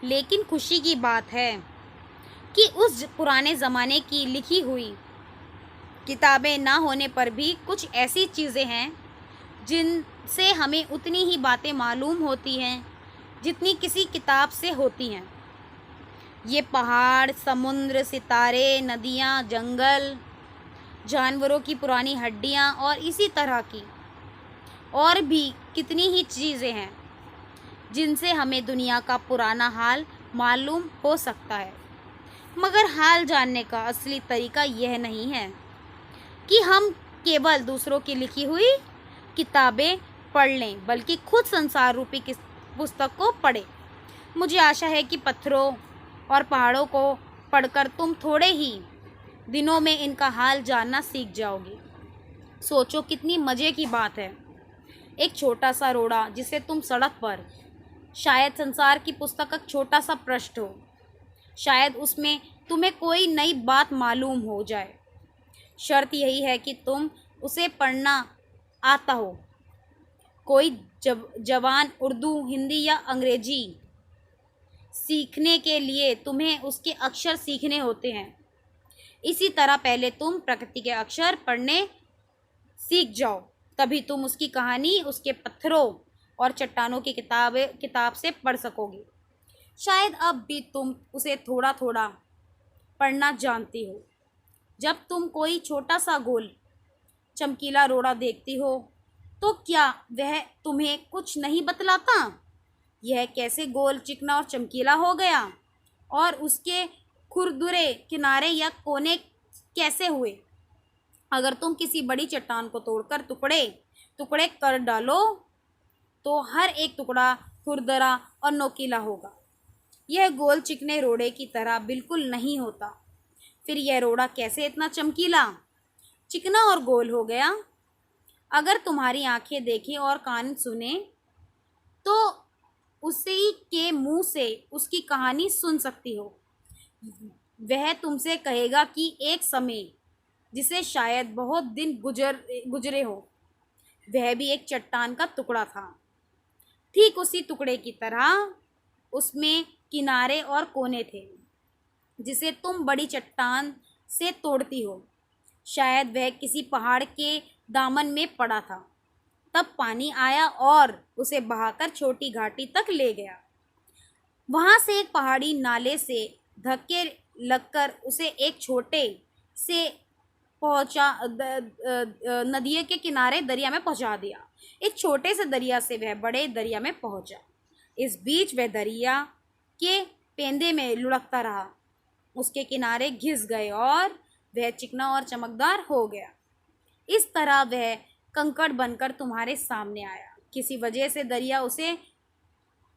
लेकिन खुशी की बात है कि उस पुराने ज़माने की लिखी हुई किताबें ना होने पर भी कुछ ऐसी चीज़ें हैं जिनसे हमें उतनी ही बातें मालूम होती हैं जितनी किसी किताब से होती हैं। ये पहाड़, समुद्र, सितारे, नदियाँ, जंगल, जानवरों की पुरानी हड्डियाँ और इसी तरह की और भी कितनी ही चीज़ें हैं जिनसे हमें दुनिया का पुराना हाल मालूम हो सकता है। मगर हाल जानने का असली तरीका यह नहीं है कि हम केवल दूसरों की लिखी हुई किताबें पढ़ लें, बल्कि खुद संसार रूपी किस पुस्तक को पढ़ें। मुझे आशा है कि पत्थरों और पहाड़ों को पढ़कर तुम थोड़े ही दिनों में इनका हाल जानना सीख जाओगे। सोचो कितनी मज़े की बात है, एक छोटा सा रोड़ा जिसे तुम सड़क पर, शायद संसार की पुस्तक का छोटा सा पृष्ठ हो, शायद उसमें तुम्हें कोई नई बात मालूम हो जाए। शर्त यही है कि तुम उसे पढ़ना आता हो। कोई जवान उर्दू, हिंदी या अंग्रेजी सीखने के लिए तुम्हें उसके अक्षर सीखने होते हैं। इसी तरह पहले तुम प्रकृति के अक्षर पढ़ने सीख जाओ, तभी तुम उसकी कहानी उसके पत्थरों और चट्टानों की किताब से पढ़ सकोगे। शायद अब भी तुम उसे थोड़ा थोड़ा पढ़ना जानती हो। जब तुम कोई छोटा सा गोल चमकीला रोड़ा देखती हो तो क्या वह तुम्हें कुछ नहीं बतलाता? यह कैसे गोल, चिकना और चमकीला हो गया, और उसके खुरदुरे किनारे या कोने कैसे हुए? अगर तुम किसी बड़ी चट्टान को तोड़कर टुकड़े टुकड़े कर डालो तो हर एक टुकड़ा खुरदरा और नोकीला होगा। यह गोल चिकने रोड़े की तरह बिल्कुल नहीं होता। फिर यह रोड़ा कैसे इतना चमकीला, चिकना और गोल हो गया? अगर तुम्हारी आंखें देखें और कान सुने तो उसी के मुंह से उसकी कहानी सुन सकती हो। वह तुमसे कहेगा कि एक समय जिसे शायद बहुत दिन गुजरे हो, वह भी एक चट्टान का टुकड़ा था। ठीक उसी टुकड़े की तरह उसमें किनारे और कोने थे जिसे तुम बड़ी चट्टान से तोड़ती हो। शायद वह किसी पहाड़ के दामन में पड़ा था, तब पानी आया और उसे बहाकर छोटी घाटी तक ले गया। वहाँ से एक पहाड़ी नाले से धक्के लगकर उसे एक छोटे से नदी के किनारे दरिया में पहुँचा दिया। एक छोटे से दरिया से वह बड़े दरिया में पहुँचा। इस बीच वह दरिया के पेंदे में लुढ़कता रहा। उसके किनारे घिस गए और वह चिकना और चमकदार हो गया। इस तरह वह कंकड़ बनकर तुम्हारे सामने आया। किसी वजह से दरिया उसे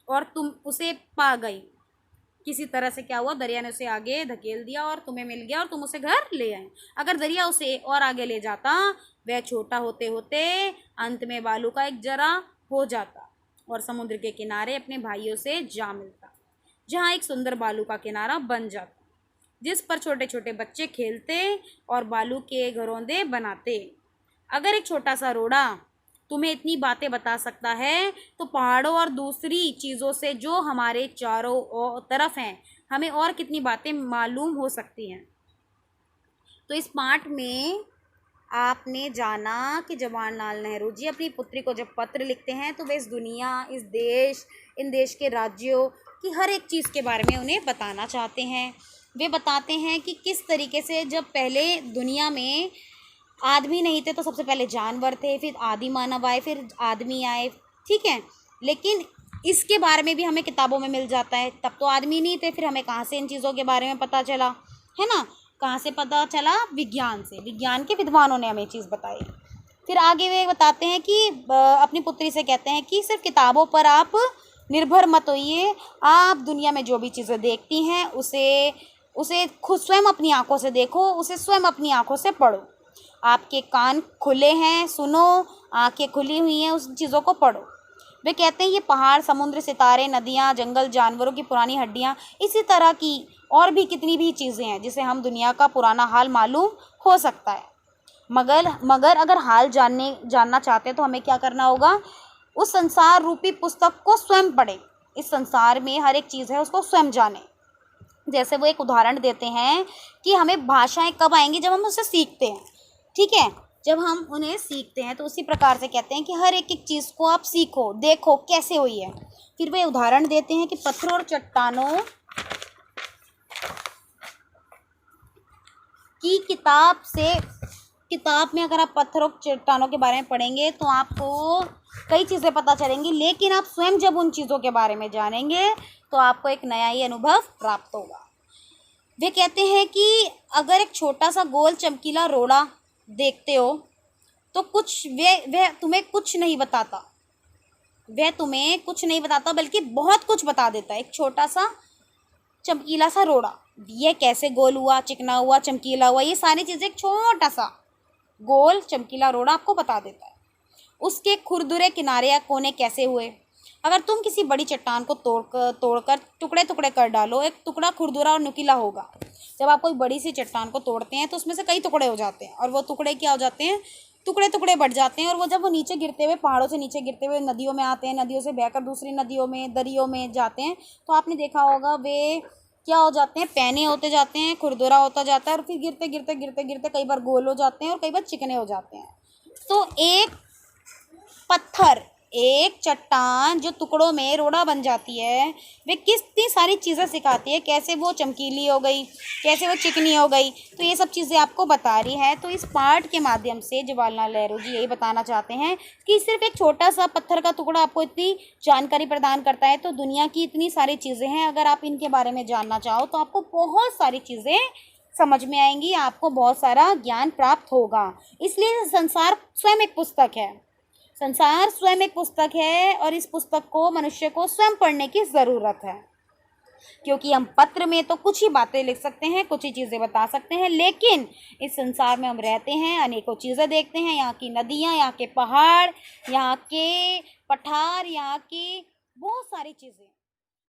और तुम उसे पा गई। किसी तरह से क्या हुआ, दरिया ने उसे आगे धकेल दिया और तुम्हें मिल गया और तुम उसे घर ले आए। अगर दरिया उसे और आगे ले जाता, वह छोटा होते होते अंत में बालू का एक जरा हो जाता और समुद्र के किनारे अपने भाइयों से जा मिलता, जहाँ एक सुंदर बालू का किनारा बन जाता जिस पर छोटे छोटे बच्चे खेलते और बालू के घरौंदे बनाते। अगर एक छोटा सा रोड़ा तुम्हें इतनी बातें बता सकता है तो पहाड़ों और दूसरी चीज़ों से जो हमारे चारों तरफ हैं, हमें और कितनी बातें मालूम हो सकती हैं। तो इस पाठ में आपने जाना कि जवाहरलाल नेहरू जी अपनी पुत्री को जब पत्र लिखते हैं तो वे इस दुनिया, इस देश, इन देश के राज्यों की हर एक चीज़ के बारे में उन्हें बताना चाहते हैं। वे बताते हैं कि किस तरीके से जब पहले दुनिया में आदमी नहीं थे तो सबसे पहले जानवर थे, फिर आदि मानव आए, फिर आदमी आए, ठीक है। लेकिन इसके बारे में भी हमें किताबों में मिल जाता है। तब तो आदमी नहीं थे, फिर हमें कहाँ से इन चीज़ों के बारे में पता चला, है ना? कहाँ से पता चला? विज्ञान से। विज्ञान के विद्वानों ने हमें चीज़ बताई। फिर आगे वे बताते हैं कि अपनी पुत्री से कहते हैं कि सिर्फ किताबों पर आप निर्भर मत होइए, आप दुनिया में जो भी चीज़ें देखती हैं उसे खुद स्वयं अपनी आँखों से देखो, उसे स्वयं अपनी आँखों से पढ़ो। आपके कान खुले हैं, सुनो, आंखें खुली हुई हैं, उस चीज़ों को पढ़ो। वे कहते हैं ये पहाड़, समुद्र, सितारे, नदियाँ, जंगल, जानवरों की पुरानी हड्डियाँ, इसी तरह की और भी कितनी भी चीज़ें हैं जिसे हम दुनिया का पुराना हाल मालूम हो सकता है। मगर अगर हाल जानना चाहते हैं तो हमें क्या करना होगा? उस संसार रूपी पुस्तक को स्वयं पढ़ें। इस संसार में हर एक चीज़ है उसको स्वयं जाने। जैसे वो एक उदाहरण देते हैं कि हमें भाषाएं कब आएंगी, जब हम उसे सीखते हैं, ठीक है, जब हम उन्हें सीखते हैं। तो उसी प्रकार से कहते हैं कि हर एक एक चीज़ को आप सीखो, देखो कैसे हुई है। फिर वे उदाहरण देते हैं कि पत्थरों और चट्टानों की किताब में अगर आप पत्थरों चट्टानों के बारे में पढ़ेंगे तो आपको कई चीज़ें पता चलेंगी, लेकिन आप स्वयं जब उन चीज़ों के बारे में जानेंगे तो आपको एक नया ही अनुभव प्राप्त होगा। वे कहते हैं कि अगर एक छोटा सा गोल चमकीला रोड़ा देखते हो तो वह तुम्हें कुछ नहीं बताता, बल्कि बहुत कुछ बता देता है। एक छोटा सा चमकीला सा रोड़ा, ये कैसे गोल हुआ, चिकना हुआ, चमकीला हुआ, ये सारी चीज़ें एक छोटा सा गोल चमकीला रोड़ा आपको बता देता है। उसके खुरदुरे किनारे या कोने कैसे हुए। अगर तुम किसी बड़ी चट्टान को तोड़कर टुकड़े टुकड़े कर डालो, एक टुकड़ा खुरदुरा और नुकीला होगा। जब आप कोई बड़ी सी चट्टान को तोड़ते हैं तो उसमें से कई टुकड़े हो जाते हैं, और वो टुकड़े क्या हो जाते हैं, टुकड़े टुकड़े बढ़ जाते हैं। और वो जब वो नीचे गिरते हुए, पहाड़ों से नीचे गिरते हुए नदियों में आते हैं, नदियों से बहकर दूसरी नदियों में, दरियों में जाते हैं, तो आपने देखा होगा वे क्या हो जाते हैं, पैने होते जाते हैं, खुरदुरा होता जाता है, और फिर गिरते गिरते गिरते गिरते कई बार गोल हो जाते हैं और कई बार चिकने हो जाते हैं। तो एक चट्टान जो टुकड़ों में रोड़ा बन जाती है, वे कितनी सारी चीज़ें सिखाती है, कैसे वो चमकीली हो गई, कैसे वो चिकनी हो गई। तो ये सब चीज़ें आपको बता रही है। तो इस पाठ के माध्यम से जवाहरलाल नेहरू जी यही बताना चाहते हैं कि सिर्फ एक छोटा सा पत्थर का टुकड़ा आपको इतनी जानकारी प्रदान करता है, तो दुनिया की इतनी सारी चीज़ें हैं, अगर आप इनके बारे में जानना चाहो तो आपको बहुत सारी चीज़ें समझ में आएंगी, आपको बहुत सारा ज्ञान प्राप्त होगा। इसलिए संसार स्वयं एक पुस्तक है, और इस पुस्तक को मनुष्य को स्वयं पढ़ने की ज़रूरत है। क्योंकि हम पत्र में तो कुछ ही बातें लिख सकते हैं, कुछ ही चीज़ें बता सकते हैं, लेकिन इस संसार में हम रहते हैं, अनेकों चीज़ें देखते हैं, यहाँ की नदियाँ, यहाँ के पहाड़, यहाँ के पठार, यहाँ की बहुत सारी चीज़ें।